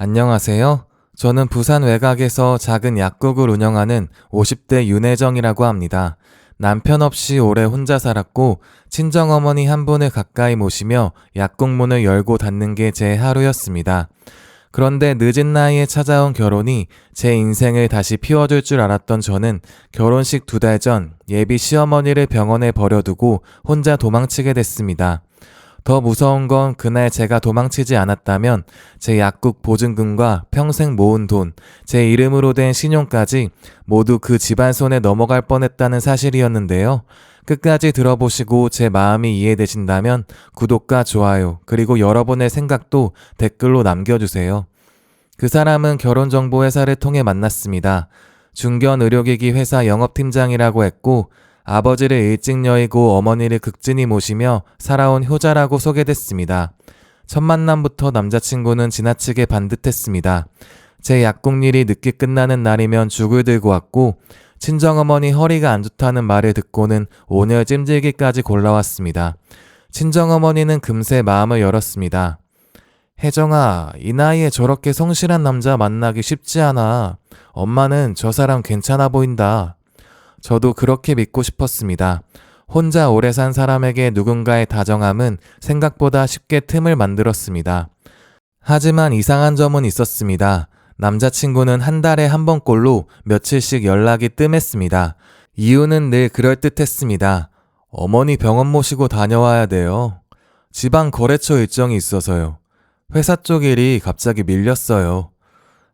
안녕하세요. 저는 부산 외곽에서 작은 약국을 운영하는 50대 윤혜정이라고 합니다. 남편 없이 오래 혼자 살았고 친정어머니 한 분을 가까이 모시며 약국 문을 열고 닫는 게 제 하루였습니다. 그런데 늦은 나이에 찾아온 결혼이 제 인생을 다시 피워줄 줄 알았던 저는 결혼식 2달 전 예비 시어머니를 병원에 버려두고 혼자 도망치게 됐습니다. 더 무서운 건 그날 제가 도망치지 않았다면 제 약국 보증금과 평생 모은 돈, 제 이름으로 된 신용까지 모두 그 집안 손에 넘어갈 뻔했다는 사실이었는데요. 끝까지 들어보시고 제 마음이 이해되신다면 구독과 좋아요, 그리고 여러분의 생각도 댓글로 남겨주세요. 그 사람은 결혼정보회사를 통해 만났습니다. 중견 의료기기 회사 영업팀장이라고 했고 아버지를 일찍 여의고 어머니를 극진히 모시며 살아온 효자라고 소개됐습니다. 첫 만남부터 남자친구는 지나치게 반듯했습니다. 제 약국 일이 늦게 끝나는 날이면 죽을 들고 왔고 친정어머니 허리가 안 좋다는 말을 듣고는 온열 찜질기까지 골라왔습니다. 친정어머니는 금세 마음을 열었습니다. 혜정아, 이 나이에 저렇게 성실한 남자 만나기 쉽지 않아. 엄마는 저 사람 괜찮아 보인다. 저도 그렇게 믿고 싶었습니다. 혼자 오래 산 사람에게 누군가의 다정함은 생각보다 쉽게 틈을 만들었습니다. 하지만 이상한 점은 있었습니다. 남자친구는 한 달에 한 번꼴로 며칠씩 연락이 뜸했습니다. 이유는 늘 그럴듯했습니다. 어머니 병원 모시고 다녀와야 돼요. 지방 거래처 일정이 있어서요. 회사 쪽 일이 갑자기 밀렸어요.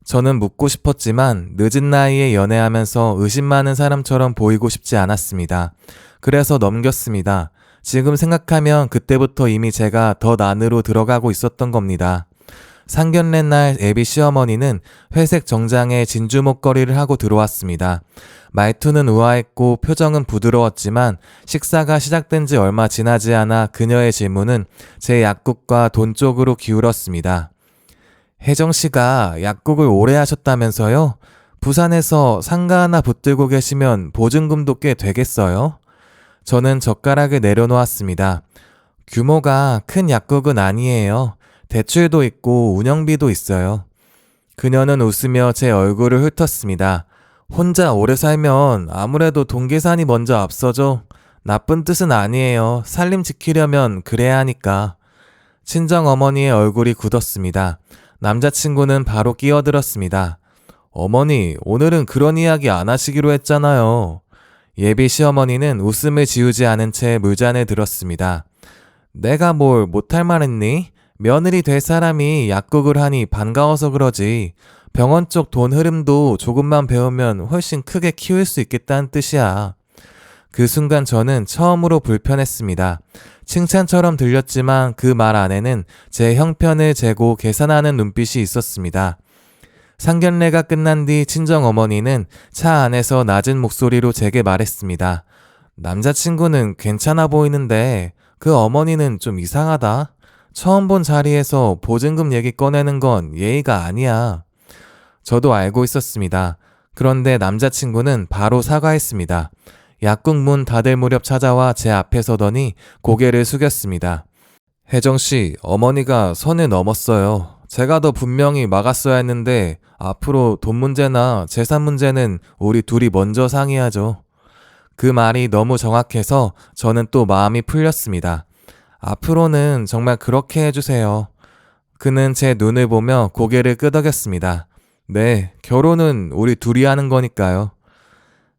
저는 묻고 싶었지만 늦은 나이에 연애하면서 의심 많은 사람처럼 보이고 싶지 않았습니다. 그래서 넘겼습니다. 지금 생각하면 그때부터 이미 제가 더 난으로 들어가고 있었던 겁니다. 상견례 날 애비 시어머니는 회색 정장에 진주 목걸이를 하고 들어왔습니다. 말투는 우아했고 표정은 부드러웠지만 식사가 시작된 지 얼마 지나지 않아 그녀의 질문은 제 약국과 돈 쪽으로 기울었습니다. 혜정씨가 약국을 오래 하셨다면서요? 부산에서 상가 하나 붙들고 계시면 보증금도 꽤 되겠어요? 저는 젓가락을 내려놓았습니다. 규모가 큰 약국은 아니에요. 대출도 있고 운영비도 있어요. 그녀는 웃으며 제 얼굴을 훑었습니다. 혼자 오래 살면 아무래도 돈 계산이 먼저 앞서죠. 나쁜 뜻은 아니에요. 살림 지키려면 그래야 하니까. 친정어머니의 얼굴이 굳었습니다. 남자친구는 바로 끼어들었습니다. 어머니, 오늘은 그런 이야기 안 하시기로 했잖아요. 예비 시어머니는 웃음을 지우지 않은 채 물잔을 들었습니다. 내가 뭘 못할 말했니? 며느리 될 사람이 약국을 하니 반가워서 그러지. 병원 쪽 돈 흐름도 조금만 배우면 훨씬 크게 키울 수 있겠다는 뜻이야. 그 순간 저는 처음으로 불편했습니다. 칭찬처럼 들렸지만 그 말 안에는 제 형편을 재고 계산하는 눈빛이 있었습니다. 상견례가 끝난 뒤 친정어머니는 차 안에서 낮은 목소리로 제게 말했습니다. 남자친구는 괜찮아 보이는데 그 어머니는 좀 이상하다. 처음 본 자리에서 보증금 얘기 꺼내는 건 예의가 아니야. 저도 알고 있었습니다. 그런데 남자친구는 바로 사과했습니다. 약국 문 닫을 무렵 찾아와 제 앞에 서더니 고개를 숙였습니다. 혜정씨, 어머니가 선을 넘었어요. 제가 더 분명히 막았어야 했는데 앞으로 돈 문제나 재산 문제는 우리 둘이 먼저 상의하죠. 그 말이 너무 정확해서 저는 또 마음이 풀렸습니다. 앞으로는 정말 그렇게 해주세요. 그는 제 눈을 보며 고개를 끄덕였습니다. 네, 결혼은 우리 둘이 하는 거니까요.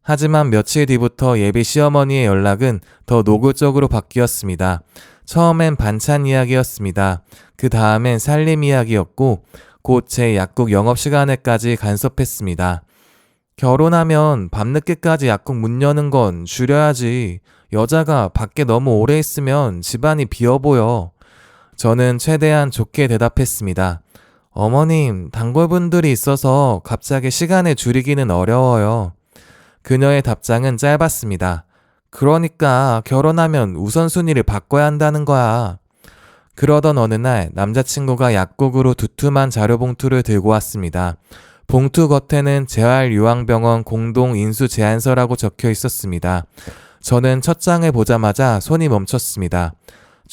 하지만 며칠 뒤부터 예비 시어머니의 연락은 더 노골적으로 바뀌었습니다. 처음엔 반찬 이야기였습니다. 그 다음엔 살림 이야기였고 곧 제 약국 영업시간에까지 간섭했습니다. 결혼하면 밤늦게까지 약국 문 여는 건 줄여야지. 여자가 밖에 너무 오래 있으면 집안이 비어 보여. 저는 최대한 좋게 대답했습니다. 어머님, 단골분들이 있어서 갑자기 시간을 줄이기는 어려워요. 그녀의 답장은 짧았습니다. 그러니까 결혼하면 우선순위를 바꿔야 한다는 거야. 그러던 어느 날 남자친구가 약국으로 두툼한 자료봉투를 들고 왔습니다. 봉투 겉에는 재활요양병원 공동 인수 제안서라고 적혀 있었습니다. 저는 첫 장을 보자마자 손이 멈췄습니다.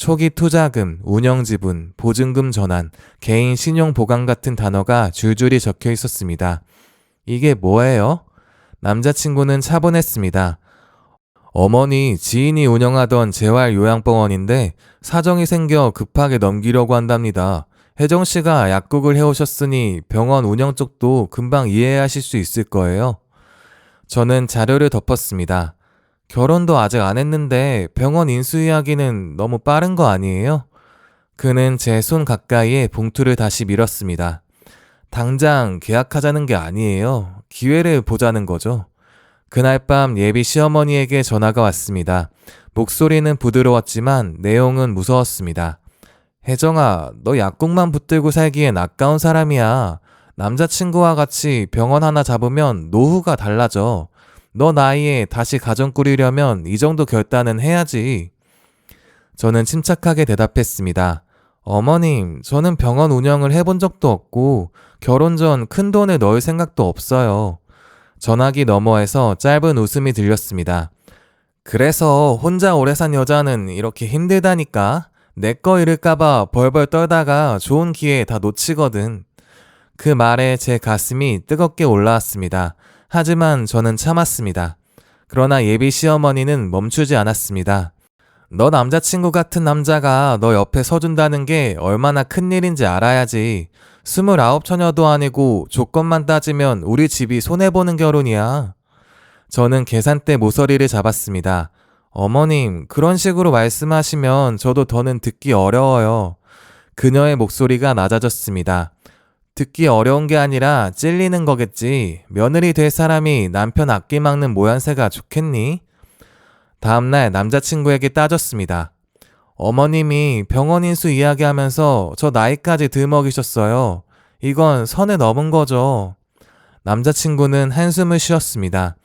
초기 투자금, 운영지분, 보증금 전환, 개인 신용 보강 같은 단어가 줄줄이 적혀 있었습니다. 이게 뭐예요? 남자친구는 차분했습니다. 어머니 지인이 운영하던 재활요양병원인데 사정이 생겨 급하게 넘기려고 한답니다. 혜정 씨가 약국을 해오셨으니 병원 운영 쪽도 금방 이해하실 수 있을 거예요. 저는 자료를 덮었습니다. 결혼도 아직 안 했는데 병원 인수 이야기는 너무 빠른 거 아니에요? 그는 제 손 가까이에 봉투를 다시 밀었습니다. 당장 계약하자는 게 아니에요. 기회를 보자는 거죠. 그날 밤 예비 시어머니에게 전화가 왔습니다. 목소리는 부드러웠지만 내용은 무서웠습니다. 혜정아, 너 약국만 붙들고 살기엔 아까운 사람이야. 남자친구와 같이 병원 하나 잡으면 노후가 달라져. 너 나이에 다시 가정 꾸리려면 이 정도 결단은 해야지. 저는 침착하게 대답했습니다. 어머님, 저는 병원 운영을 해본 적도 없고 결혼 전 큰 돈을 넣을 생각도 없어요. 전화기 너머에서 짧은 웃음이 들렸습니다. 그래서 혼자 오래 산 여자는 이렇게 힘들다니까. 내 거 잃을까봐 벌벌 떨다가 좋은 기회 다 놓치거든. 그 말에 제 가슴이 뜨겁게 올라왔습니다. 하지만 저는 참았습니다. 그러나 예비 시어머니는 멈추지 않았습니다. 너 남자친구 같은 남자가 너 옆에 서준다는 게 얼마나 큰일인지 알아야지. 29 처녀도 아니고 조건만 따지면 우리 집이 손해보는 결혼이야. 저는 계산대 모서리를 잡았습니다. 어머님, 그런 식으로 말씀하시면 저도 더는 듣기 어려워요. 그녀의 목소리가 낮아졌습니다. 듣기 어려운 게 아니라 찔리는 거겠지. 며느리 될 사람이 남편 앞길 막는 모양새가 좋겠니? 다음날 남자친구에게 따졌습니다. 어머님이 병원 인수 이야기하면서 저 나이까지 들먹이셨어요. 이건 선을 넘은 거죠. 남자친구는 한숨을 쉬었습니다.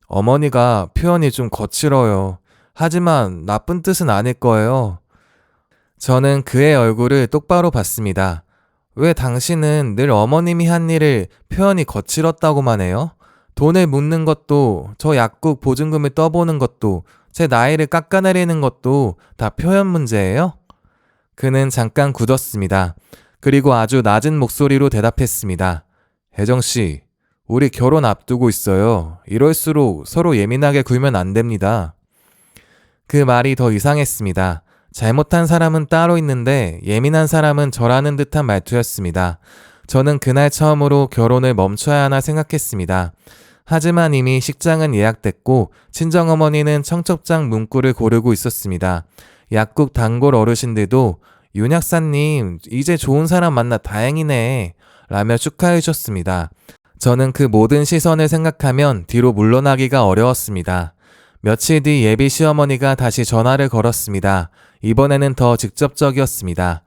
어머니가 표현이 좀 거칠어요. 하지만 나쁜 뜻은 아닐 거예요. 저는 그의 얼굴을 똑바로 봤습니다. 왜 당신은 늘 어머님이 한 일을 표현이 거칠었다고만 해요? 돈을 묻는 것도, 저 약국 보증금을 떠보는 것도, 제 나이를 깎아내리는 것도 다 표현 문제예요? 그는 잠깐 굳었습니다. 그리고 아주 낮은 목소리로 대답했습니다. 혜정씨, 우리 결혼 앞두고 있어요. 이럴수록 서로 예민하게 굴면 안 됩니다. 그 말이 더 이상했습니다. 잘못한 사람은 따로 있는데 예민한 사람은 저라는 듯한 말투였습니다. 저는 그날 처음으로 결혼을 멈춰야 하나 생각했습니다. 하지만 이미 식장은 예약됐고 친정어머니는 청첩장 문구를 고르고 있었습니다. 약국 단골 어르신들도 윤 약사님 이제 좋은 사람 만나 다행이네 라며 축하해 주셨습니다. 저는 그 모든 시선을 생각하면 뒤로 물러나기가 어려웠습니다. 며칠 뒤 예비 시어머니가 다시 전화를 걸었습니다. 이번에는 더 직접적이었습니다.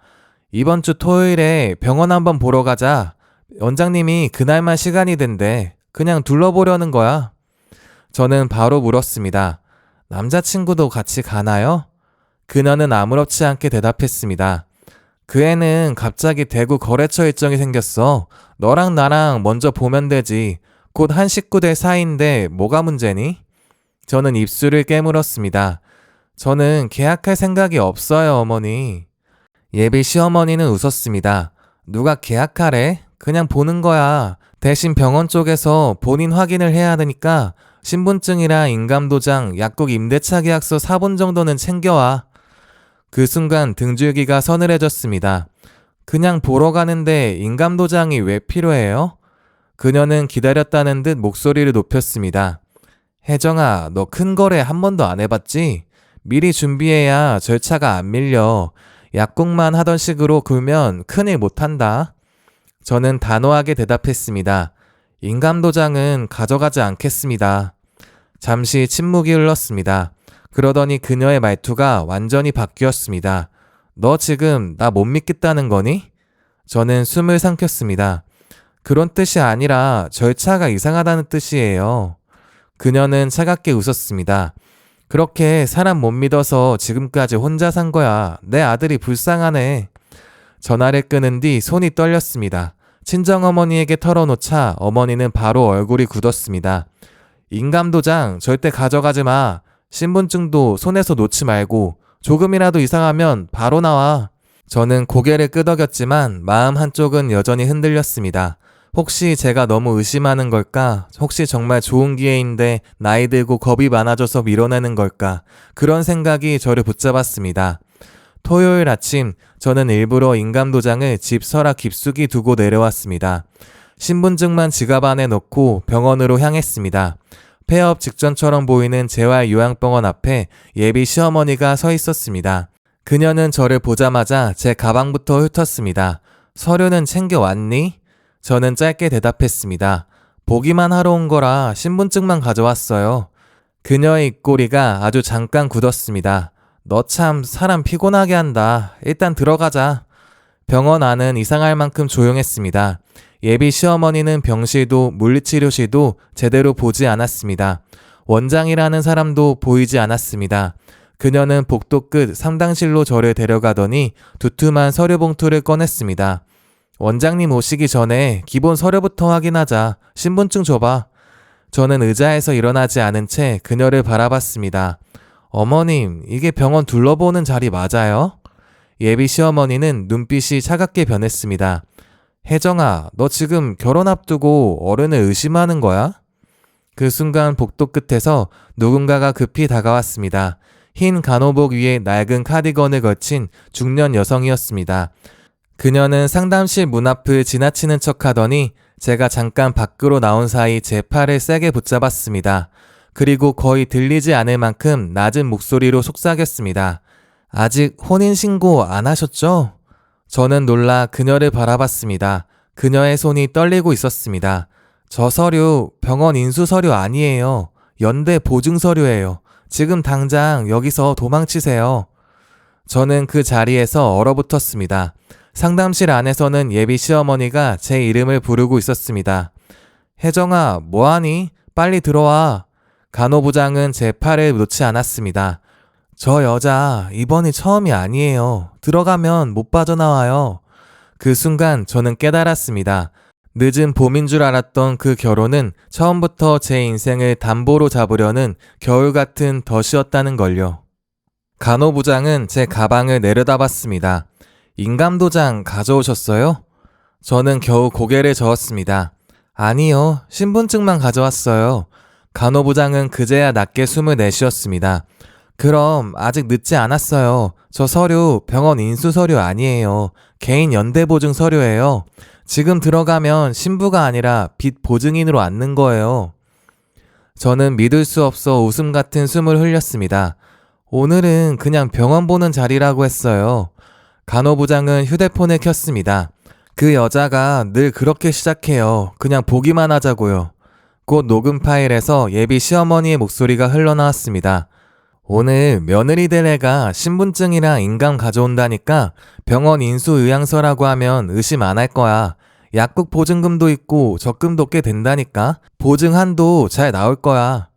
이번 주 토요일에 병원 한번 보러 가자. 원장님이 그날만 시간이 된대. 그냥 둘러보려는 거야. 저는 바로 물었습니다. 남자친구도 같이 가나요? 그녀는 아무렇지 않게 대답했습니다. 그 애는 갑자기 대구 거래처 일정이 생겼어. 너랑 나랑 먼저 보면 되지. 곧 한 식구 될 사이인데 뭐가 문제니? 저는 입술을 깨물었습니다. 저는 계약할 생각이 없어요, 어머니. 예비 시어머니는 웃었습니다. 누가 계약하래? 그냥 보는 거야. 대신 병원 쪽에서 본인 확인을 해야 하니까 신분증이랑 인감도장, 약국 임대차 계약서 사본 정도는 챙겨와. 그 순간 등줄기가 서늘해졌습니다. 그냥 보러 가는데 인감도장이 왜 필요해요? 그녀는 기다렸다는 듯 목소리를 높였습니다. 혜정아, 너 큰 거래 한 번도 안 해봤지? 미리 준비해야 절차가 안 밀려. 약국만 하던 식으로 굴면 큰일 못한다. 저는 단호하게 대답했습니다. 인감도장은 가져가지 않겠습니다. 잠시 침묵이 흘렀습니다. 그러더니 그녀의 말투가 완전히 바뀌었습니다. 너 지금 나 못 믿겠다는 거니? 저는 숨을 삼켰습니다. 그런 뜻이 아니라 절차가 이상하다는 뜻이에요. 그녀는 차갑게 웃었습니다. 그렇게 사람 못 믿어서 지금까지 혼자 산 거야. 내 아들이 불쌍하네. 전화를 끊은 뒤 손이 떨렸습니다. 친정어머니에게 털어놓자 어머니는 바로 얼굴이 굳었습니다. 인감도장 절대 가져가지 마. 신분증도 손에서 놓지 말고 조금이라도 이상하면 바로 나와. 저는 고개를 끄덕였지만 마음 한쪽은 여전히 흔들렸습니다. 혹시 제가 너무 의심하는 걸까? 혹시 정말 좋은 기회인데 나이 들고 겁이 많아져서 밀어내는 걸까? 그런 생각이 저를 붙잡았습니다. 토요일 아침 저는 일부러 인감도장을 집 서랍 깊숙이 두고 내려왔습니다. 신분증만 지갑 안에 넣고 병원으로 향했습니다. 폐업 직전처럼 보이는 재활요양병원 앞에 예비 시어머니가 서 있었습니다. 그녀는 저를 보자마자 제 가방부터 훑었습니다. 서류는 챙겨왔니? 저는 짧게 대답했습니다. 보기만 하러 온 거라 신분증만 가져왔어요. 그녀의 입꼬리가 아주 잠깐 굳었습니다. 너 참 사람 피곤하게 한다. 일단 들어가자. 병원 안은 이상할 만큼 조용했습니다. 예비 시어머니는 병실도 물리치료실도 제대로 보지 않았습니다. 원장이라는 사람도 보이지 않았습니다. 그녀는 복도 끝 상담실로 저를 데려가더니 두툼한 서류 봉투를 꺼냈습니다. 원장님 오시기 전에 기본 서류부터 확인하자. 신분증 줘봐. 저는 의자에서 일어나지 않은 채 그녀를 바라봤습니다. 어머님, 이게 병원 둘러보는 자리 맞아요? 예비 시어머니는 눈빛이 차갑게 변했습니다. 혜정아, 너 지금 결혼 앞두고 어른을 의심하는 거야? 그 순간 복도 끝에서 누군가가 급히 다가왔습니다. 흰 간호복 위에 낡은 카디건을 걸친 중년 여성이었습니다. 그녀는 상담실 문 앞을 지나치는 척 하더니 제가 잠깐 밖으로 나온 사이 제 팔을 세게 붙잡았습니다. 그리고 거의 들리지 않을 만큼 낮은 목소리로 속삭였습니다. 아직 혼인신고 안 하셨죠? 저는 놀라 그녀를 바라봤습니다. 그녀의 손이 떨리고 있었습니다. 저 서류 병원 인수 서류 아니에요. 연대 보증 서류예요. 지금 당장 여기서 도망치세요. 저는 그 자리에서 얼어붙었습니다. 상담실 안에서는 예비 시어머니가 제 이름을 부르고 있었습니다. 혜정아, 뭐하니? 빨리 들어와. 간호부장은 제 팔을 놓지 않았습니다. 저 여자 이번이 처음이 아니에요. 들어가면 못 빠져나와요. 그 순간 저는 깨달았습니다. 늦은 봄인 줄 알았던 그 결혼은 처음부터 제 인생을 담보로 잡으려는 겨울 같은 덫이었다는 걸요. 간호부장은 제 가방을 내려다봤습니다. 인감도장 가져오셨어요? 저는 겨우 고개를 저었습니다. 아니요, 신분증만 가져왔어요. 간호부장은 그제야 낮게 숨을 내쉬었습니다. 그럼 아직 늦지 않았어요. 저 서류 병원 인수 서류 아니에요. 개인 연대보증 서류예요. 지금 들어가면 신부가 아니라 빚 보증인으로 앉는 거예요. 저는 믿을 수 없어 웃음 같은 숨을 흘렸습니다. 오늘은 그냥 병원 보는 자리라고 했어요. 간호부장은 휴대폰을 켰습니다. 그 여자가 늘 그렇게 시작해요. 그냥 보기만 하자고요. 곧 녹음 파일에서 예비 시어머니의 목소리가 흘러나왔습니다. 오늘 며느리 될 애가 신분증이랑 인감 가져온다니까 병원 인수 의향서라고 하면 의심 안 할 거야. 약국 보증금도 있고 적금도 꽤 된다니까 보증 한도 잘 나올 거야.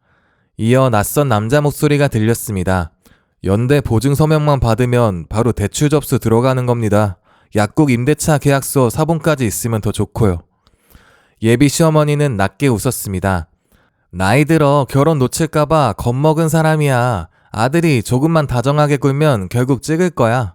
이어 낯선 남자 목소리가 들렸습니다. 연대 보증 서명만 받으면 바로 대출 접수 들어가는 겁니다. 약국 임대차 계약서 사본까지 있으면 더 좋고요. 예비 시어머니는 낮게 웃었습니다. 나이 들어 결혼 놓칠까봐 겁먹은 사람이야. 아들이 조금만 다정하게 굴면 결국 찍을 거야.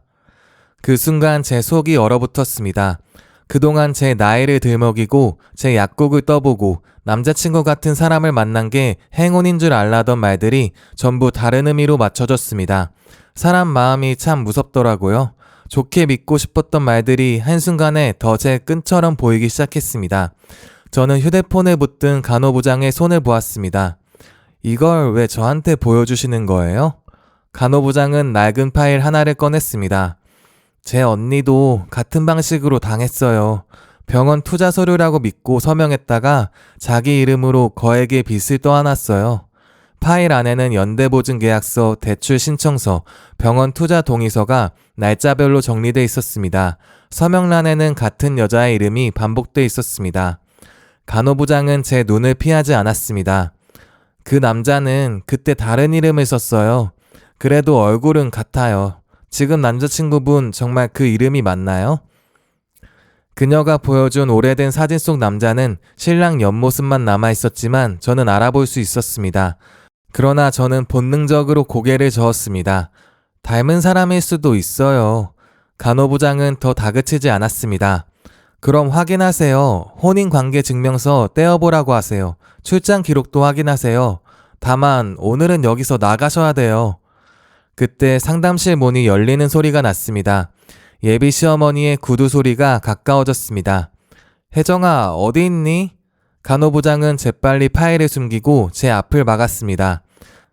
그 순간 제 속이 얼어붙었습니다. 그동안 제 나이를 들먹이고 제 약국을 떠보고 남자친구 같은 사람을 만난 게 행운인 줄 알라던 말들이 전부 다른 의미로 맞춰졌습니다. 사람 마음이 참 무섭더라고요. 좋게 믿고 싶었던 말들이 한순간에 더 제 끈처럼 보이기 시작했습니다. 저는 휴대폰에 붙든 간호부장의 손을 보았습니다. 이걸 왜 저한테 보여주시는 거예요? 간호부장은 낡은 파일 하나를 꺼냈습니다. 제 언니도 같은 방식으로 당했어요. 병원 투자 서류라고 믿고 서명했다가 자기 이름으로 거액의 빚을 떠안았어요. 파일 안에는 연대보증계약서, 대출 신청서, 병원 투자 동의서가 날짜별로 정리돼 있었습니다. 서명란에는 같은 여자의 이름이 반복돼 있었습니다. 간호부장은 제 눈을 피하지 않았습니다. 그 남자는 그때 다른 이름을 썼어요. 그래도 얼굴은 같아요. 지금 남자친구분 정말 그 이름이 맞나요? 그녀가 보여준 오래된 사진 속 남자는 신랑 옆모습만 남아있었지만 저는 알아볼 수 있었습니다. 그러나 저는 본능적으로 고개를 저었습니다. 닮은 사람일 수도 있어요. 간호부장은 더 다그치지 않았습니다. 그럼 확인하세요. 혼인관계 증명서 떼어보라고 하세요. 출장 기록도 확인하세요. 다만 오늘은 여기서 나가셔야 돼요. 그때 상담실 문이 열리는 소리가 났습니다. 예비 시어머니의 구두 소리가 가까워졌습니다. 혜정아, 어디 있니? 간호부장은 재빨리 파일을 숨기고 제 앞을 막았습니다.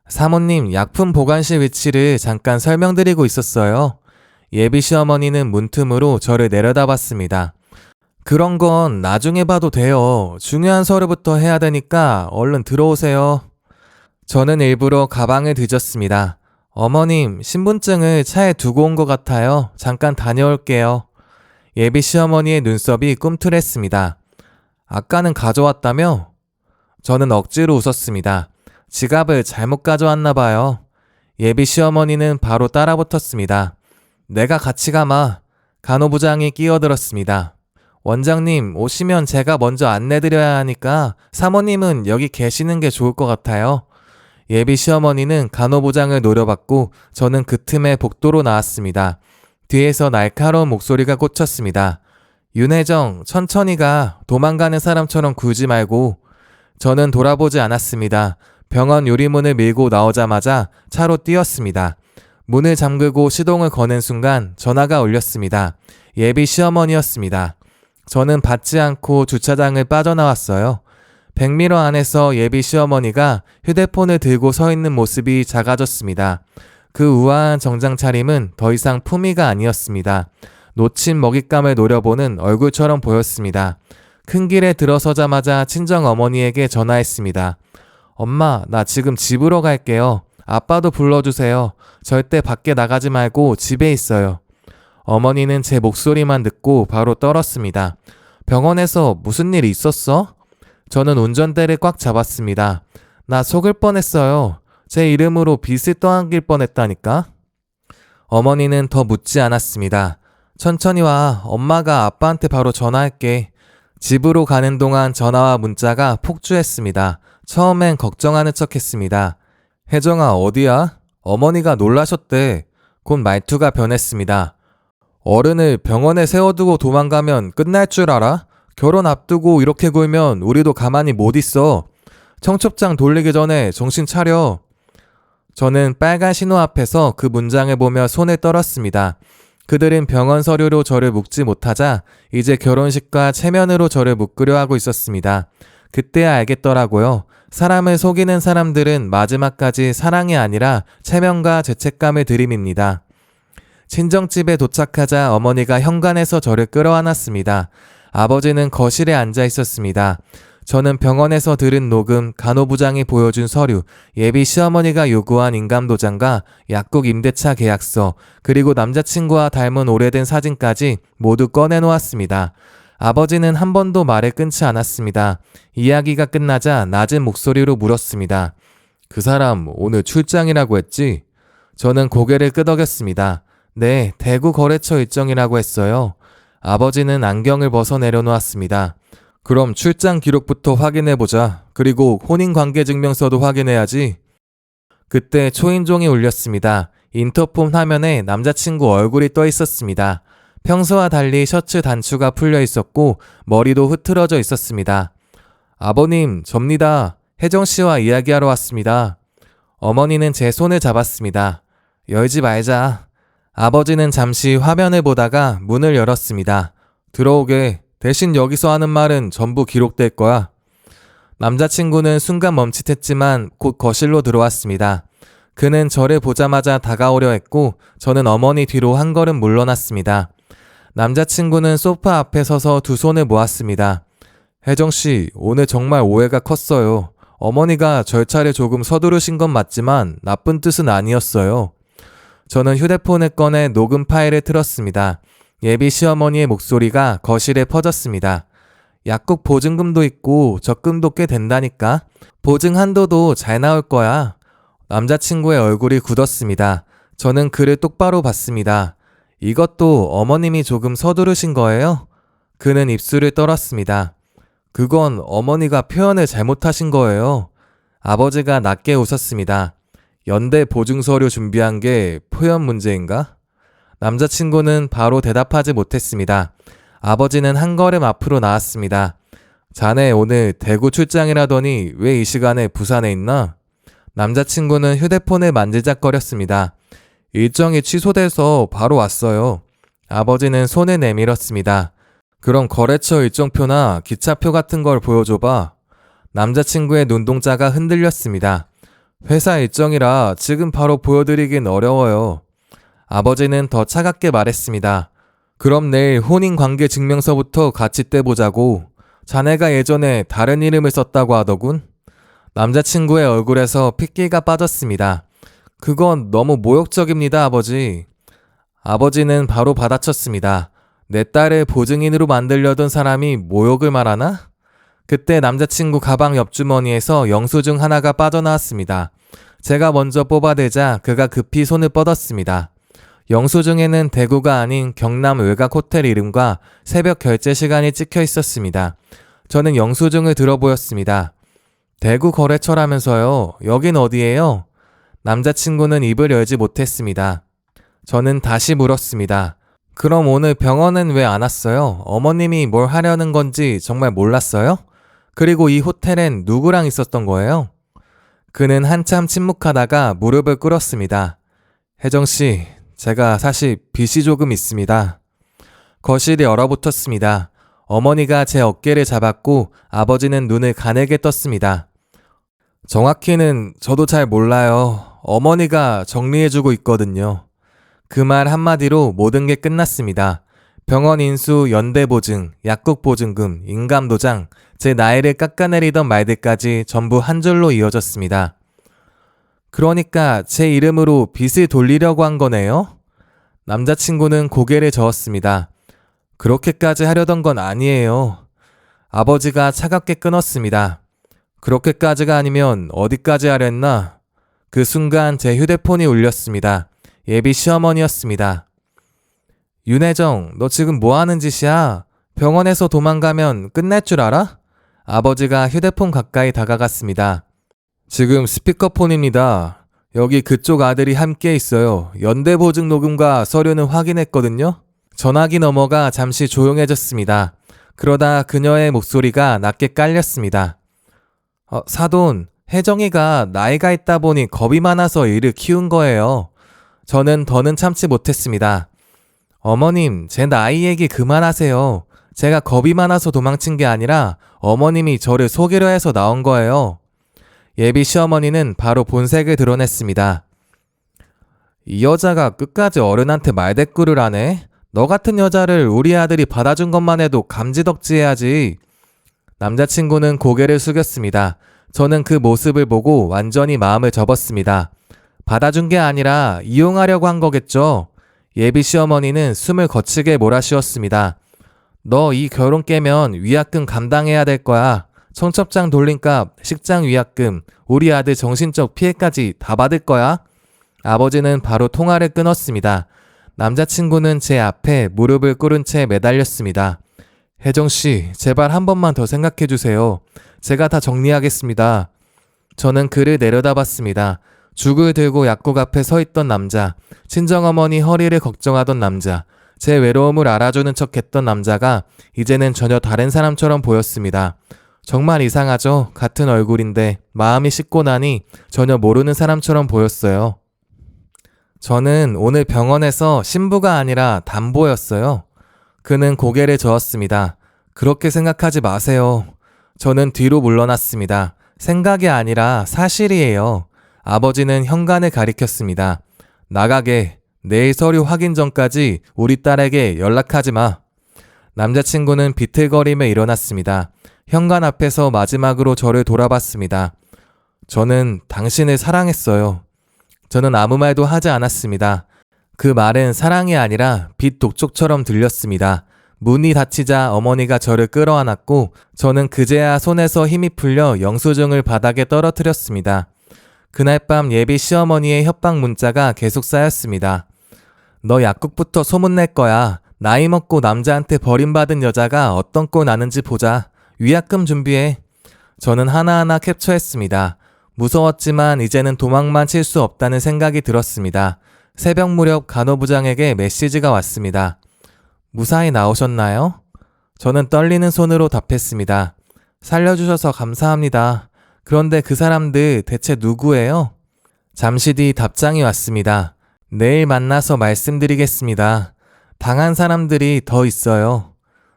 사모님, 약품 보관실 위치를 잠깐 설명드리고 있었어요. 예비 시어머니는 문틈으로 저를 내려다봤습니다. 그런 건 나중에 봐도 돼요. 중요한 서류부터 해야 되니까 얼른 들어오세요. 저는 일부러 가방을 뒤졌습니다. 어머님, 신분증을 차에 두고 온 것 같아요. 잠깐 다녀올게요. 예비 시어머니의 눈썹이 꿈틀했습니다. 아까는 가져왔다며? 저는 억지로 웃었습니다. 지갑을 잘못 가져왔나 봐요. 예비 시어머니는 바로 따라붙었습니다. 내가 같이 가마. 간호부장이 끼어들었습니다. 원장님, 오시면 제가 먼저 안내드려야 하니까 사모님은 여기 계시는 게 좋을 것 같아요. 예비 시어머니는 간호부장을 노려봤고 저는 그 틈에 복도로 나왔습니다. 뒤에서 날카로운 목소리가 꽂혔습니다. 윤혜정, 천천히 가. 도망가는 사람처럼 굴지 말고. 저는 돌아보지 않았습니다. 병원 유리문을 밀고 나오자마자 차로 뛰었습니다. 문을 잠그고 시동을 거는 순간 전화가 울렸습니다. 예비 시어머니였습니다. 저는 받지 않고 주차장을 빠져나왔어요. 100m 안에서 예비 시어머니가 휴대폰을 들고 서 있는 모습이 작아졌습니다. 그 우아한 정장 차림은 더 이상 품위가 아니었습니다. 놓친 먹잇감을 노려보는 얼굴처럼 보였습니다. 큰 길에 들어서자마자 친정어머니에게 전화했습니다. 엄마, 나 지금 집으로 갈게요. 아빠도 불러주세요. 절대 밖에 나가지 말고 집에 있어요. 어머니는 제 목소리만 듣고 바로 떨었습니다. 병원에서 무슨 일 있었어? 저는 운전대를 꽉 잡았습니다. 나 속을 뻔했어요. 제 이름으로 빚을 떠안길 뻔했다니까? 어머니는 더 묻지 않았습니다. 천천히 와. 엄마가 아빠한테 바로 전화할게. 집으로 가는 동안 전화와 문자가 폭주했습니다. 처음엔 걱정하는 척했습니다. 혜정아, 어디야? 어머니가 놀라셨대. 곧 말투가 변했습니다. 어른을 병원에 세워두고 도망가면 끝날 줄 알아? 결혼 앞두고 이렇게 굴면 우리도 가만히 못 있어. 청첩장 돌리기 전에 정신 차려. 저는 빨간 신호 앞에서 그 문장을 보며 손을 떨었습니다. 그들은 병원 서류로 저를 묶지 못하자 이제 결혼식과 체면으로 저를 묶으려 하고 있었습니다. 그때야 알겠더라고요. 사람을 속이는 사람들은 마지막까지 사랑이 아니라 체면과 죄책감을 들이밉니다. 친정집에 도착하자 어머니가 현관에서 저를 끌어안았습니다. 아버지는 거실에 앉아 있었습니다. 저는 병원에서 들은 녹음, 간호부장이 보여준 서류, 예비 시어머니가 요구한 인감도장과 약국 임대차 계약서, 그리고 남자친구와 닮은 오래된 사진까지 모두 꺼내놓았습니다. 아버지는 한 번도 말을 끊지 않았습니다. 이야기가 끝나자 낮은 목소리로 물었습니다. 그 사람 오늘 출장이라고 했지? 저는 고개를 끄덕였습니다. 네, 대구 거래처 일정이라고 했어요. 아버지는 안경을 벗어 내려놓았습니다. 그럼 출장 기록부터 확인해보자. 그리고 혼인관계증명서도 확인해야지. 그때 초인종이 울렸습니다. 인터폰 화면에 남자친구 얼굴이 떠 있었습니다. 평소와 달리 셔츠 단추가 풀려 있었고 머리도 흐트러져 있었습니다. 아버님, 접니다. 혜정씨와 이야기하러 왔습니다. 어머니는 제 손을 잡았습니다. 열지 말자. 아버지는 잠시 화면을 보다가 문을 열었습니다. 들어오게. 대신 여기서 하는 말은 전부 기록될 거야. 남자친구는 순간 멈칫했지만 곧 거실로 들어왔습니다. 그는 저를 보자마자 다가오려 했고 저는 어머니 뒤로 한 걸음 물러났습니다. 남자친구는 소파 앞에 서서 두 손을 모았습니다. 혜정씨, 오늘 정말 오해가 컸어요. 어머니가 절차를 조금 서두르신 건 맞지만 나쁜 뜻은 아니었어요. 저는 휴대폰을 꺼내 녹음 파일을 틀었습니다. 예비 시어머니의 목소리가 거실에 퍼졌습니다. 약국 보증금도 있고 적금도 꽤 된다니까. 보증 한도도 잘 나올 거야. 남자친구의 얼굴이 굳었습니다. 저는 그를 똑바로 봤습니다. 이것도 어머님이 조금 서두르신 거예요? 그는 입술을 떨었습니다. 그건 어머니가 표현을 잘못하신 거예요. 아버지가 낮게 웃었습니다. 연대 보증서류 준비한 게 표현 문제인가? 남자친구는 바로 대답하지 못했습니다. 아버지는 한 걸음 앞으로 나왔습니다. 자네 오늘 대구 출장이라더니 왜 이 시간에 부산에 있나? 남자친구는 휴대폰을 만지작거렸습니다. 일정이 취소돼서 바로 왔어요. 아버지는 손을 내밀었습니다. 그럼 거래처 일정표나 기차표 같은 걸 보여줘봐. 남자친구의 눈동자가 흔들렸습니다. 회사 일정이라 지금 바로 보여드리긴 어려워요. 아버지는 더 차갑게 말했습니다. 그럼 내일 혼인관계증명서부터 같이 떼보자고. 자네가 예전에 다른 이름을 썼다고 하더군. 남자친구의 얼굴에서 핏기가 빠졌습니다. 그건 너무 모욕적입니다, 아버지. 아버지는 바로 받아쳤습니다. 내 딸을 보증인으로 만들려던 사람이 모욕을 말하나? 그때 남자친구 가방 옆주머니에서 영수증 하나가 빠져나왔습니다. 제가 먼저 뽑아대자 그가 급히 손을 뻗었습니다. 영수증에는 대구가 아닌 경남 외곽 호텔 이름과 새벽 결제 시간이 찍혀 있었습니다. 저는 영수증을 들어보였습니다. 대구 거래처라면서요. 여긴 어디예요? 남자친구는 입을 열지 못했습니다. 저는 다시 물었습니다. 그럼 오늘 병원은 왜 안 왔어요? 어머님이 뭘 하려는 건지 정말 몰랐어요? 그리고 이 호텔엔 누구랑 있었던 거예요? 그는 한참 침묵하다가 무릎을 꿇었습니다. 혜정씨, 제가 사실 빚이 조금 있습니다. 거실이 얼어붙었습니다. 어머니가 제 어깨를 잡았고 아버지는 눈을 가늘게 떴습니다. 정확히는 저도 잘 몰라요. 어머니가 정리해주고 있거든요. 그 말 한마디로 모든 게 끝났습니다. 병원 인수, 연대보증, 약국보증금, 인감도장, 제 나이를 깎아내리던 말들까지 전부 한 줄로 이어졌습니다. 그러니까 제 이름으로 빚을 돌리려고 한 거네요? 남자친구는 고개를 저었습니다. 그렇게까지 하려던 건 아니에요. 아버지가 차갑게 끊었습니다. 그렇게까지가 아니면 어디까지 하랬나? 그 순간 제 휴대폰이 울렸습니다. 예비 시어머니였습니다. 윤혜정, 너 지금 뭐 하는 짓이야? 병원에서 도망가면 끝날 줄 알아? 아버지가 휴대폰 가까이 다가갔습니다. 지금 스피커폰입니다. 여기 그쪽 아들이 함께 있어요. 연대보증 녹음과 서류는 확인했거든요. 전화기 너머가 잠시 조용해졌습니다. 그러다 그녀의 목소리가 낮게 깔렸습니다. 사돈, 혜정이가 나이가 있다 보니 겁이 많아서 이를 키운 거예요. 저는 더는 참지 못했습니다. 어머님, 제 나이 얘기 그만하세요. 제가 겁이 많아서 도망친 게 아니라 어머님이 저를 속이려 해서 나온 거예요. 예비 시어머니는 바로 본색을 드러냈습니다. 이 여자가 끝까지 어른한테 말대꾸를 하네? 너 같은 여자를 우리 아들이 받아준 것만 해도 감지덕지해야지. 남자친구는 고개를 숙였습니다. 저는 그 모습을 보고 완전히 마음을 접었습니다. 받아준 게 아니라 이용하려고 한 거겠죠. 예비 시어머니는 숨을 거치게 몰아쉬었습니다. 너 이 결혼 깨면 위약금 감당해야 될 거야. 청첩장 돌림값, 식장 위약금, 우리 아들 정신적 피해까지 다 받을 거야. 아버지는 바로 통화를 끊었습니다. 남자친구는 제 앞에 무릎을 꿇은 채 매달렸습니다. 혜정씨, 제발 한 번만 더 생각해주세요. 제가 다 정리하겠습니다. 저는 그를 내려다봤습니다. 죽을 들고 약국 앞에 서 있던 남자, 친정어머니 허리를 걱정하던 남자, 제 외로움을 알아주는 척 했던 남자가 이제는 전혀 다른 사람처럼 보였습니다. 정말 이상하죠? 같은 얼굴인데 마음이 식고 나니 전혀 모르는 사람처럼 보였어요. 저는 오늘 병원에서 신부가 아니라 담보였어요. 그는 고개를 저었습니다. 그렇게 생각하지 마세요. 저는 뒤로 물러났습니다. 생각이 아니라 사실이에요. 아버지는 현관을 가리켰습니다. 나가게. 내일 서류 확인 전까지 우리 딸에게 연락하지 마. 남자친구는 비틀거리며 일어났습니다. 현관 앞에서 마지막으로 저를 돌아봤습니다. 저는 당신을 사랑했어요. 저는 아무 말도 하지 않았습니다. 그 말은 사랑이 아니라 빛 독촉처럼 들렸습니다. 문이 닫히자 어머니가 저를 끌어안았고 저는 그제야 손에서 힘이 풀려 영수증을 바닥에 떨어뜨렸습니다. 그날 밤 예비 시어머니의 협박 문자가 계속 쌓였습니다. 너 약국부터 소문낼 거야. 나이 먹고 남자한테 버림받은 여자가 어떤 꼴 나는지 보자. 위약금 준비해. 저는 하나하나 캡처했습니다. 무서웠지만 이제는 도망만 칠 수 없다는 생각이 들었습니다. 새벽 무렵 간호부장에게 메시지가 왔습니다. 무사히 나오셨나요? 저는 떨리는 손으로 답했습니다. 살려주셔서 감사합니다. 그런데 그 사람들 대체 누구예요? 잠시 뒤 답장이 왔습니다. 내일 만나서 말씀드리겠습니다. 당한 사람들이 더 있어요.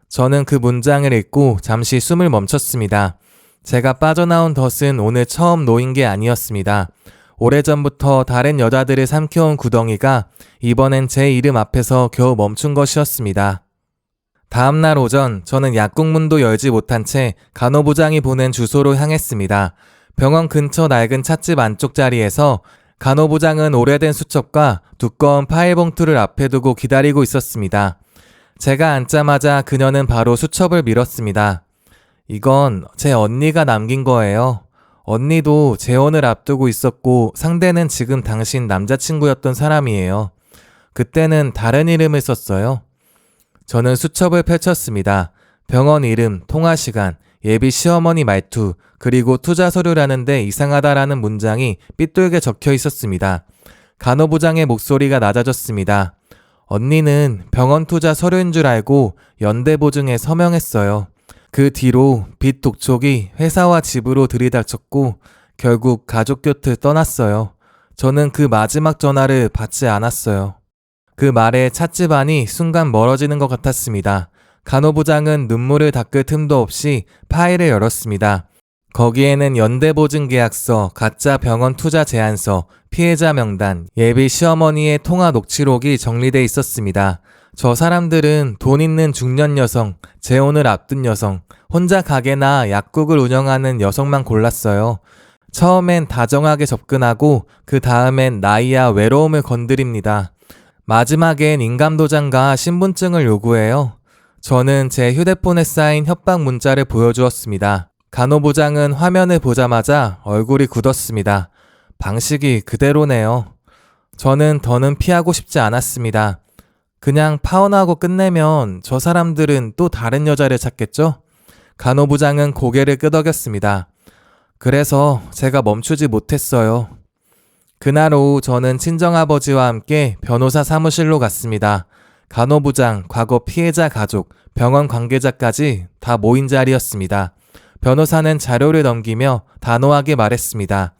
저는 그 문장을 읽고 잠시 숨을 멈췄습니다. 제가 빠져나온 덫은 오늘 처음 놓인 게 아니었습니다. 오래전부터 다른 여자들을 삼켜온 구덩이가 이번엔 제 이름 앞에서 겨우 멈춘 것이었습니다. 다음날 오전 저는 약국문도 열지 못한 채 간호부장이 보낸 주소로 향했습니다. 병원 근처 낡은 찻집 안쪽 자리에서 간호부장은 오래된 수첩과 두꺼운 파일 봉투를 앞에 두고 기다리고 있었습니다. 제가 앉자마자 그녀는 바로 수첩을 밀었습니다. 이건 제 언니가 남긴 거예요. 언니도 재혼을 앞두고 있었고 상대는 지금 당신 남자친구였던 사람이에요. 그때는 다른 이름을 썼어요. 저는 수첩을 펼쳤습니다. 병원 이름, 통화 시간, 예비 시어머니 말투, 그리고 투자 서류라는데 이상하다라는 문장이 삐뚤게 적혀 있었습니다. 간호부장의 목소리가 낮아졌습니다. 언니는 병원 투자 서류인 줄 알고 연대보증에 서명했어요. 그 뒤로 빚 독촉이 회사와 집으로 들이닥쳤고 결국 가족 곁을 떠났어요. 저는 그 마지막 전화를 받지 않았어요. 그 말에 찻집 안이 순간 멀어지는 것 같았습니다. 간호부장은 눈물을 닦을 틈도 없이 파일을 열었습니다. 거기에는 연대보증계약서, 가짜 병원 투자 제안서, 피해자 명단, 예비 시어머니의 통화 녹취록이 정리돼 있었습니다. 저 사람들은 돈 있는 중년 여성, 재혼을 앞둔 여성, 혼자 가게나 약국을 운영하는 여성만 골랐어요. 처음엔 다정하게 접근하고 그 다음엔 나이와 외로움을 건드립니다. 마지막엔 인감도장과 신분증을 요구해요. 저는 제 휴대폰에 쌓인 협박 문자를 보여주었습니다. 간호부장은 화면을 보자마자 얼굴이 굳었습니다. 방식이 그대로네요. 저는 더는 피하고 싶지 않았습니다. 그냥 파혼하고 끝내면 저 사람들은 또 다른 여자를 찾겠죠? 간호부장은 고개를 끄덕였습니다. 그래서 제가 멈추지 못했어요. 그날 오후 저는 친정아버지와 함께 변호사 사무실로 갔습니다. 간호부장, 과거 피해자 가족, 병원 관계자까지 다 모인 자리였습니다. 변호사는 자료를 넘기며 단호하게 말했습니다.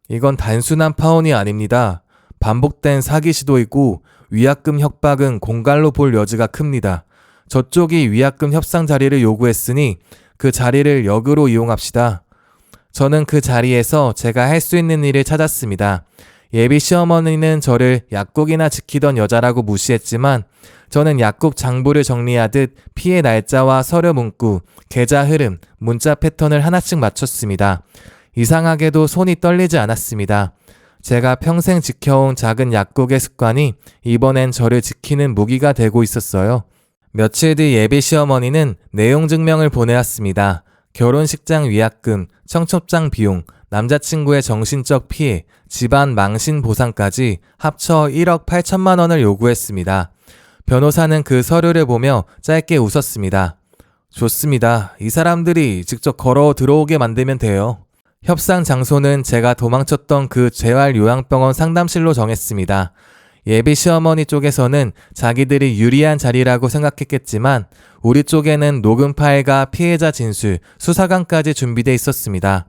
이건 단순한 파혼이 아닙니다. 반복된 사기 시도이고 위약금 협박은 공갈로 볼 여지가 큽니다. 저쪽이 위약금 협상 자리를 요구했으니 그 자리를 역으로 이용합시다. 저는 그 자리에서 제가 할 수 있는 일을 찾았습니다. 예비 시어머니는 저를 약국이나 지키던 여자라고 무시했지만 저는 약국 장부를 정리하듯 피해 날짜와 서류 문구, 계좌 흐름, 문자 패턴을 하나씩 맞췄습니다. 이상하게도 손이 떨리지 않았습니다. 제가 평생 지켜온 작은 약국의 습관이 이번엔 저를 지키는 무기가 되고 있었어요. 며칠 뒤 예비 시어머니는 내용 증명을 보내왔습니다. 결혼식장 위약금, 청첩장 비용, 남자친구의 정신적 피해, 집안 망신 보상까지 합쳐 1억 8천만 원을 요구했습니다. 변호사는 그 서류를 보며 짧게 웃었습니다. 좋습니다. 이 사람들이 직접 걸어 들어오게 만들면 돼요. 협상 장소는 제가 도망쳤던 그 재활요양병원 상담실로 정했습니다. 예비 시어머니 쪽에서는 자기들이 유리한 자리라고 생각했겠지만 우리 쪽에는 녹음 파일과 피해자 진술, 수사관까지 준비돼 있었습니다.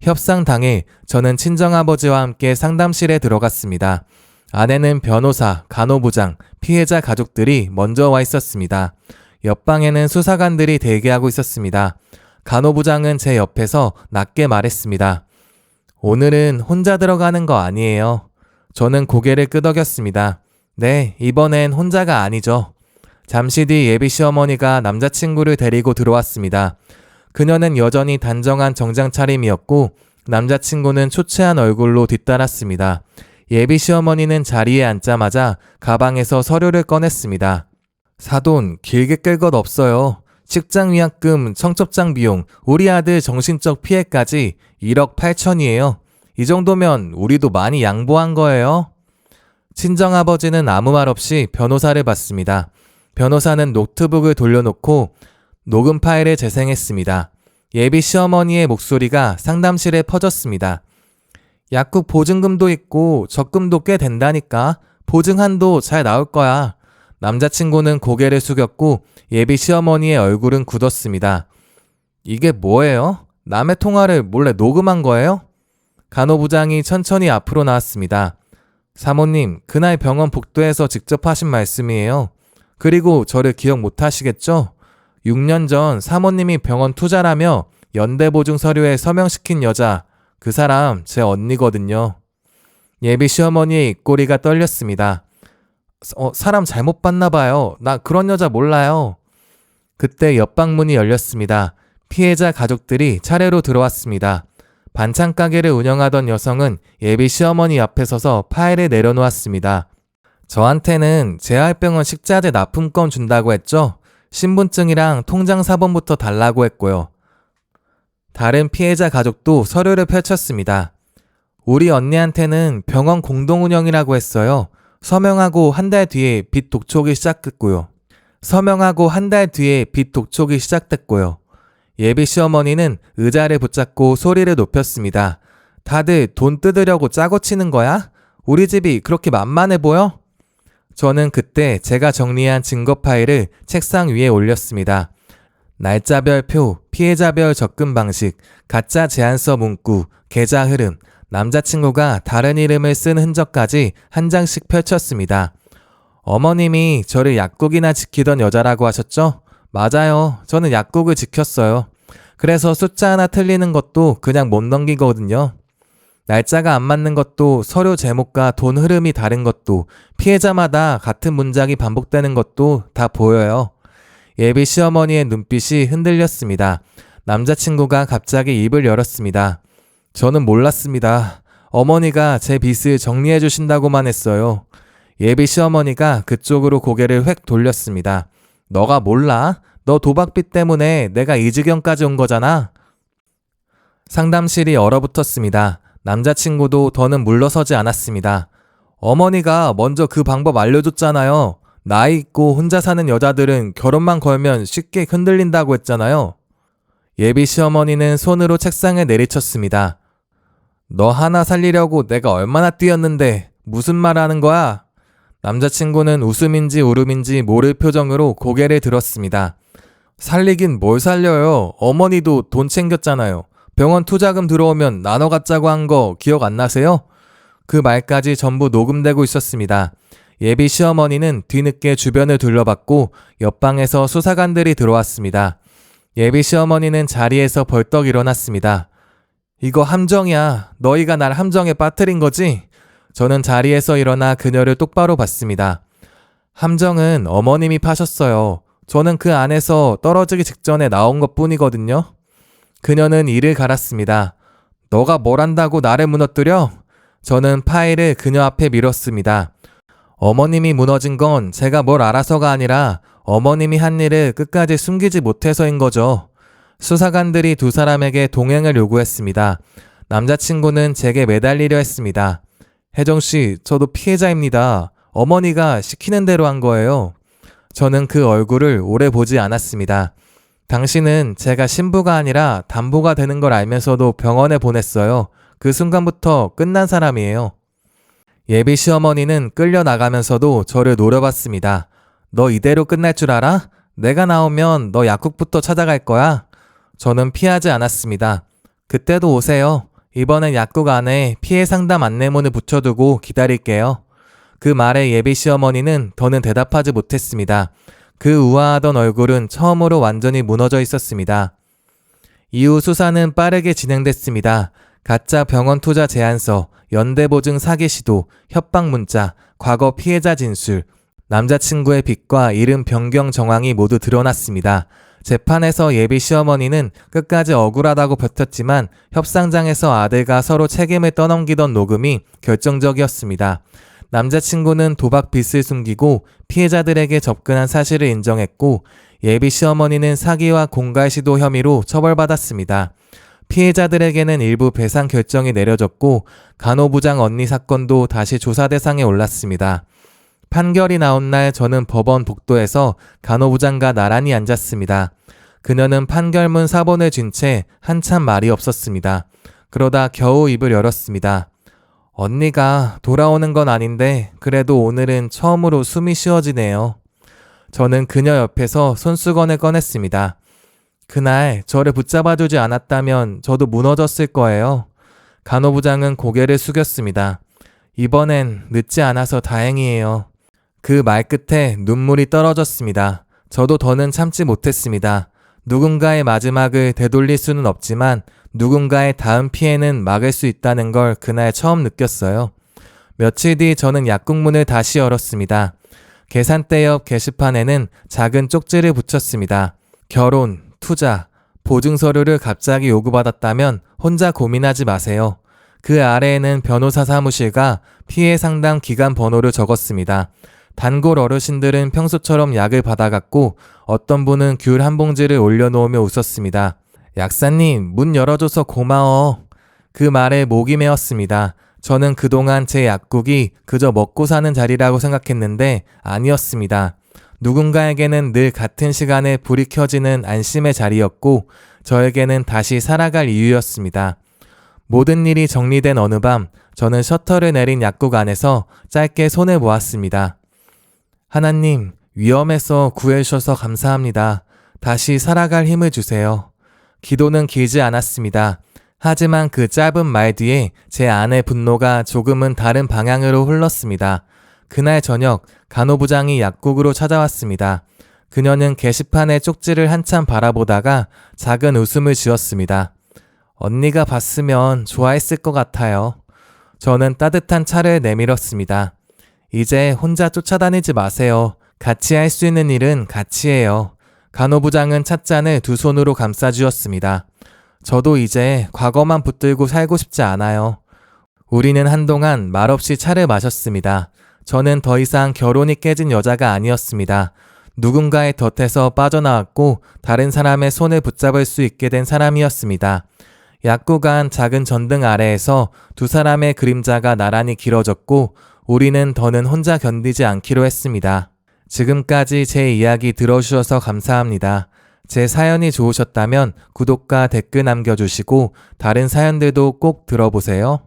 협상 당일 저는 친정아버지와 함께 상담실에 들어갔습니다. 안에는 변호사, 간호부장, 피해자 가족들이 먼저 와 있었습니다. 옆방에는 수사관들이 대기하고 있었습니다. 간호부장은 제 옆에서 낮게 말했습니다. 오늘은 혼자 들어가는 거 아니에요. 저는 고개를 끄덕였습니다. 네, 이번엔 혼자가 아니죠. 잠시 뒤 예비 시어머니가 남자친구를 데리고 들어왔습니다. 그녀는 여전히 단정한 정장 차림이었고 남자친구는 초췌한 얼굴로 뒤따랐습니다. 예비 시어머니는 자리에 앉자마자 가방에서 서류를 꺼냈습니다. 사돈, 길게 끌 것 없어요. 식장 위약금, 청첩장 비용, 우리 아들 정신적 피해까지 1억 8천이에요. 이 정도면 우리도 많이 양보한 거예요. 친정아버지는 아무 말 없이 변호사를 봤습니다. 변호사는 노트북을 돌려놓고 녹음 파일을 재생했습니다. 예비 시어머니의 목소리가 상담실에 퍼졌습니다. 약국 보증금도 있고 적금도 꽤 된다니까. 보증한도 잘 나올 거야. 남자친구는 고개를 숙였고 예비 시어머니의 얼굴은 굳었습니다. 이게 뭐예요? 남의 통화를 몰래 녹음한 거예요? 간호부장이 천천히 앞으로 나왔습니다. 사모님, 그날 병원 복도에서 직접 하신 말씀이에요. 그리고 저를 기억 못 하시겠죠? 6년 전 사모님이 병원 투자라며 연대보증 서류에 서명시킨 여자, 그 사람 제 언니거든요. 예비 시어머니의 입꼬리가 떨렸습니다. 사람 잘못 봤나 봐요. 나 그런 여자 몰라요. 그때 옆방문이 열렸습니다. 피해자 가족들이 차례로 들어왔습니다. 반찬 가게를 운영하던 여성은 예비 시어머니 앞에 서서 파일을 내려놓았습니다. 저한테는 재활병원 식자재 납품권 준다고 했죠? 신분증이랑 통장 사본부터 달라고 했고요. 다른 피해자 가족도 서류를 펼쳤습니다. 우리 언니한테는 병원 공동 운영이라고 했어요. 서명하고 한 달 뒤에 빚 독촉이 시작됐고요. 예비 시어머니는 의자를 붙잡고 소리를 높였습니다. 다들 돈 뜯으려고 짜고 치는 거야? 우리 집이 그렇게 만만해 보여? 저는 그때 제가 정리한 증거 파일을 책상 위에 올렸습니다. 날짜별 표, 피해자별 접근 방식, 가짜 제안서 문구, 계좌 흐름, 남자친구가 다른 이름을 쓴 흔적까지 한 장씩 펼쳤습니다. 어머님이 저를 약국이나 지키던 여자라고 하셨죠? 맞아요. 저는 약국을 지켰어요. 그래서 숫자 하나 틀리는 것도 그냥 못 넘기거든요. 날짜가 안 맞는 것도, 서류 제목과 돈 흐름이 다른 것도, 피해자마다 같은 문장이 반복되는 것도 다 보여요. 예비 시어머니의 눈빛이 흔들렸습니다. 남자친구가 갑자기 입을 열었습니다. 저는 몰랐습니다. 어머니가 제 빚을 정리해 주신다고만 했어요. 예비 시어머니가 그쪽으로 고개를 획 돌렸습니다. 너가 몰라? 너 도박빚 때문에 내가 이 지경까지 온 거잖아. 상담실이 얼어붙었습니다. 남자친구도 더는 물러서지 않았습니다. 어머니가 먼저 그 방법 알려줬잖아요. 나이 있고 혼자 사는 여자들은 결혼만 걸면 쉽게 흔들린다고 했잖아요. 예비 시어머니는 손으로 책상을 내리쳤습니다. 너 하나 살리려고 내가 얼마나 뛰었는데 무슨 말 하는 거야? 남자친구는 웃음인지 울음인지 모를 표정으로 고개를 들었습니다. 살리긴 뭘 살려요. 어머니도 돈 챙겼잖아요. 병원 투자금 들어오면 나눠 갖자고 한 거 기억 안 나세요? 그 말까지 전부 녹음되고 있었습니다. 예비 시어머니는 뒤늦게 주변을 둘러봤고 옆방에서 수사관들이 들어왔습니다. 예비 시어머니는 자리에서 벌떡 일어났습니다. 이거 함정이야. 너희가 날 함정에 빠뜨린 거지? 저는 자리에서 일어나 그녀를 똑바로 봤습니다. 함정은 어머님이 파셨어요. 저는 그 안에서 떨어지기 직전에 나온 것 뿐이거든요. 그녀는 이를 갈았습니다. 너가 뭘 한다고 나를 무너뜨려? 저는 파일을 그녀 앞에 밀었습니다. 어머님이 무너진 건 제가 뭘 알아서가 아니라 어머님이 한 일을 끝까지 숨기지 못해서인 거죠. 수사관들이 두 사람에게 동행을 요구했습니다. 남자친구는 제게 매달리려 했습니다. 혜정씨, 저도 피해자입니다. 어머니가 시키는 대로 한 거예요. 저는 그 얼굴을 오래 보지 않았습니다. 당신은 제가 신부가 아니라 담보가 되는 걸 알면서도 병원에 보냈어요. 그 순간부터 끝난 사람이에요. 예비 시어머니는 끌려나가면서도 저를 노려봤습니다. 너 이대로 끝날 줄 알아? 내가 나오면 너 약국부터 찾아갈 거야. 저는 피하지 않았습니다. 그때도 오세요. 이번엔 약국 안에 피해 상담 안내문을 붙여두고 기다릴게요. 그 말에 예비 시어머니는 더는 대답하지 못했습니다. 그 우아하던 얼굴은 처음으로 완전히 무너져 있었습니다. 이후 수사는 빠르게 진행됐습니다. 가짜 병원 투자 제안서, 연대보증 사기 시도, 협박 문자, 과거 피해자 진술, 남자친구의 빚과 이름 변경 정황이 모두 드러났습니다. 재판에서 예비 시어머니는 끝까지 억울하다고 버텼지만 협상장에서 아들과 서로 책임을 떠넘기던 녹음이 결정적이었습니다. 남자친구는 도박 빚을 숨기고 피해자들에게 접근한 사실을 인정했고 예비 시어머니는 사기와 공갈 시도 혐의로 처벌받았습니다. 피해자들에게는 일부 배상 결정이 내려졌고 간호부장 언니 사건도 다시 조사 대상에 올랐습니다. 판결이 나온 날 저는 법원 복도에서 간호부장과 나란히 앉았습니다. 그녀는 판결문 사본을 쥔 채 한참 말이 없었습니다. 그러다 겨우 입을 열었습니다. 언니가 돌아오는 건 아닌데 그래도 오늘은 처음으로 숨이 쉬어지네요. 저는 그녀 옆에서 손수건을 꺼냈습니다. 그날 저를 붙잡아주지 않았다면 저도 무너졌을 거예요. 간호부장은 고개를 숙였습니다. 이번엔 늦지 않아서 다행이에요. 그 말 끝에 눈물이 떨어졌습니다. 저도 더는 참지 못했습니다. 누군가의 마지막을 되돌릴 수는 없지만 누군가의 다음 피해는 막을 수 있다는 걸 그날 처음 느꼈어요. 며칠 뒤 저는 약국문을 다시 열었습니다. 계산대 옆 게시판에는 작은 쪽지를 붙였습니다. 결혼, 투자, 보증서류를 갑자기 요구받았다면 혼자 고민하지 마세요. 그 아래에는 변호사 사무실과 피해 상담 기간 번호를 적었습니다. 단골 어르신들은 평소처럼 약을 받아갔고 어떤 분은 귤 한 봉지를 올려놓으며 웃었습니다. 약사님, 문 열어줘서 고마워. 그 말에 목이 메었습니다. 저는 그동안 제 약국이 그저 먹고 사는 자리라고 생각했는데 아니었습니다. 누군가에게는 늘 같은 시간에 불이 켜지는 안심의 자리였고 저에게는 다시 살아갈 이유였습니다. 모든 일이 정리된 어느 밤 저는 셔터를 내린 약국 안에서 짧게 손을 모았습니다. 하나님, 위험해서 구해주셔서 감사합니다. 다시 살아갈 힘을 주세요. 기도는 길지 않았습니다. 하지만 그 짧은 말 뒤에 제 안의 분노가 조금은 다른 방향으로 흘렀습니다. 그날 저녁 간호부장이 약국으로 찾아왔습니다. 그녀는 게시판의 쪽지를 한참 바라보다가 작은 웃음을 지었습니다. 언니가 봤으면 좋아했을 것 같아요. 저는 따뜻한 차를 내밀었습니다. 이제 혼자 쫓아다니지 마세요. 같이 할 수 있는 일은 같이 해요. 간호부장은 찻잔을 두 손으로 감싸주었습니다. 저도 이제 과거만 붙들고 살고 싶지 않아요. 우리는 한동안 말없이 차를 마셨습니다. 저는 더 이상 결혼이 깨진 여자가 아니었습니다. 누군가의 덫에서 빠져나왔고 다른 사람의 손을 붙잡을 수 있게 된 사람이었습니다. 약국 안 작은 전등 아래에서 두 사람의 그림자가 나란히 길어졌고 우리는 더는 혼자 견디지 않기로 했습니다. 지금까지 제 이야기 들어주셔서 감사합니다. 제 사연이 좋으셨다면 구독과 댓글 남겨주시고 다른 사연들도 꼭 들어보세요.